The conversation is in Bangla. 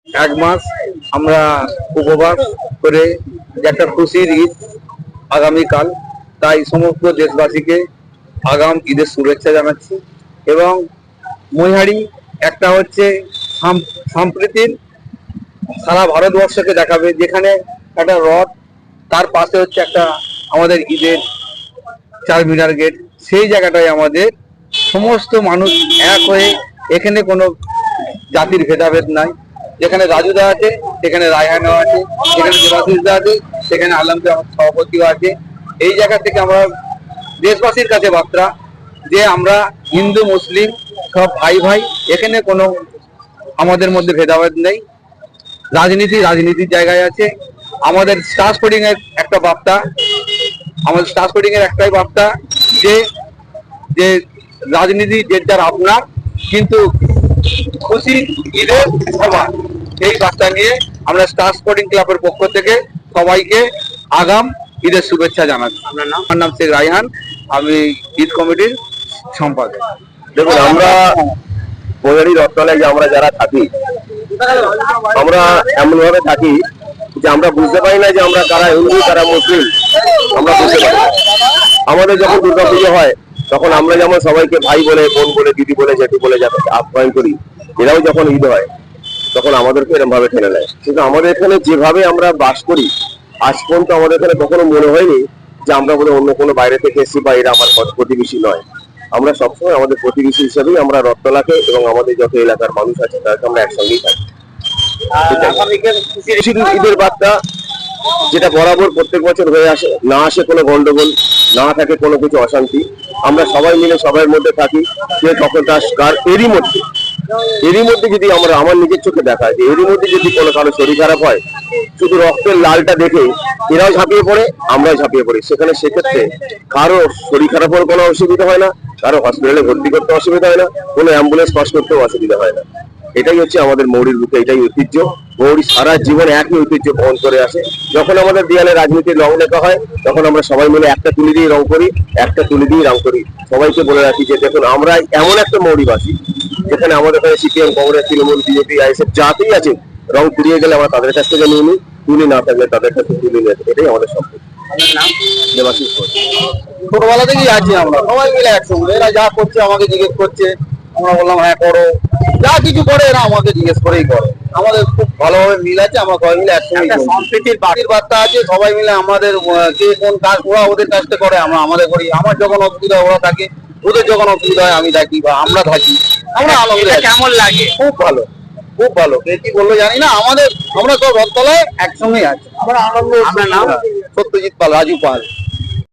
এক মাস আমরা উপবাস করে একটা খুশির ঈদ আগামীকাল, তাই সমস্ত দেশবাসীকে আগাম ঈদের শুভেচ্ছা জানাচ্ছি। এবং মৈহারি একটা হচ্ছে সম্প্রীতির সারা ভারতবর্ষকে দেখাবে, যেখানে একটা রথ, তার পাশে হচ্ছে একটা আমাদের ঈদের 4 মিনার গেট। সেই জায়গাটায় আমাদের সমস্ত মানুষ এক হয়ে, এখানে কোনো জাতির ভেদাভেদ নাই। যেখানে রাজুদা আছে সেখানে রায়হানও আছে, যেখানে দেবাশিসদা আছে সেখানে আলমকে আমার সভাপতিও আছে। এই জায়গা থেকে আমরা দেশবাসীর কাছে বার্তা যে আমরা হিন্দু মুসলিম সব ভাই ভাই, এখানে কোনো আমাদের মধ্যে ভেদাভেদ নেই। রাজনীতির জায়গায় আছে। আমাদের স্টার স্পোর্টিং এর একটা বার্তা, আমাদের স্টার স্পোর্টিং এর একটাই বার্তা যে যে রাজনীতি যে যার আপনার, কিন্তু খুশি ঈদের সবার, এই বার্তা নিয়ে আমরা স্টার স্পোর্টিং ক্লাবের পক্ষ থেকে সবাইকে আগাম ঈদের শুভেচ্ছা জানাচ্ছি। আমার নাম শেখ রায়হান, আমি ঈদ কমিটির সম্পাদক। দেখুন, আমরা মৈহারি রথতলায় যে আমরা যারা থাকি, আমরা এমন ভাবে থাকি যে আমরা বুঝতে পারি না যে আমরা কারা হিন্দু কারা মুসলিম, আমরা বুঝতে পারি না। আমাদের যখন দুর্গাপুজো হয় তখন আমরা যেমন সবাইকে ভাই বলে, বোন বলে, দিদি বলে, জেঠু বলে যাতে আপ্যায়ন করি, এরাও যখন ঈদ হয় তখন আমাদেরকে এরকম ভাবে টেনে নেয়। কিন্তু আমাদের এখানে যেভাবে আমরা বাস করি, আজ পর্যন্ত আমাদের এখানে কখনো মনে হয়নি যে আমরা বলে অন্য কোনো বাইরে থেকে এসেছি বা এরা আমার প্রতিবেশী নয়। আমরা সবসময় আমাদের প্রতিবেশী হিসেবেই আমরা রথতলাকে এবং আমাদের যত এলাকার মানুষ আছে তাদেরকে আমরা একসঙ্গেই থাকি। ঈদের বার্তা যেটা বরাবর প্রত্যেক বছর হয়ে আসে, না আসে কোনো গন্ডগোল, না থাকে কোনো কিছু অশান্তি, আমরা সবাই মিলে সবার মধ্যে থাকি। যে কখন তার এরই মধ্যে যদি আমরা আমার নিজের চোখে দেখা যে এরই মধ্যে যদি কোনো কারো শরীর খারাপ হয়, শুধু রক্তের লালটা দেখে এরাও ঝাঁপিয়ে পড়ে, আমরাও ঝাঁপিয়ে পড়ি। সেক্ষেত্রে কারো শরীর খারাপ হওয়ার কোনো অসুবিধা হয় না, কারো হসপিটালে ভর্তি করতে অসুবিধা হয় না, কোনো অ্যাম্বুলেন্স পাস করতেও অসুবিধা হয় না। এটাই হচ্ছে আমাদের মৌরির বুকে, এটাই ঐতিহ্য। মৌরি সারা জীবন একই ঐতিহ্য বহন করে আসে। যখন আমাদের দেয়ালে রাজনীতির রং লেখা হয় তখন আমরা সবাই মিলে একটা তুলি দিয়ে রং করি, একটা তুলি দিয়ে রং করি। সবাইকে বলে রাখি যে দেখুন, আমরা এমন একটা মৌরিবাসী যেখানে আমাদের এখানে CPM, Congress, Trinamool, BJP, ISF যাতেই আছে, রং পুড়িয়ে গেলে আমরা তাদের কাছ থেকে নিয়ে নিই, তুলি না থাকলে তাদের কাছে তুলে নিয়ে, এটাই আমাদের সম্পর্ক। দেবাশিস ছোটবেলা থেকেই আছি আমরা সবাই মিলে একসঙ্গে। এরা যা করছে আমাকে জিজ্ঞেস করছে, আমরা বললাম হ্যাঁ করো, যা কিছু করে এরা আমাকে জিজ্ঞেস করেই করে। আমাদের খুব ভালোভাবে মিল আছে, আমরা সবাই মিলে একসঙ্গে সম্প্রীতির বার্তা আছে। সবাই মিলে আমাদের কে কোন কাজ, ওরা ওদের কাজটা করে, আমরা আমাদের করি। আমার যখন অসুবিধা ওরা থাকে, ওদের যখন অসুবিধা হয় আমি থাকি বা আমরা থাকি। আমরা আনন্দ, কেমন লাগে? খুব ভালো, খুব ভালো। কে কি বললো জানি না, আমরা সব রথতলায় একসঙ্গেই আছি, আমরা আনন্দ। আপনার নাম? সত্যজিৎ পাল, রাজু পাল।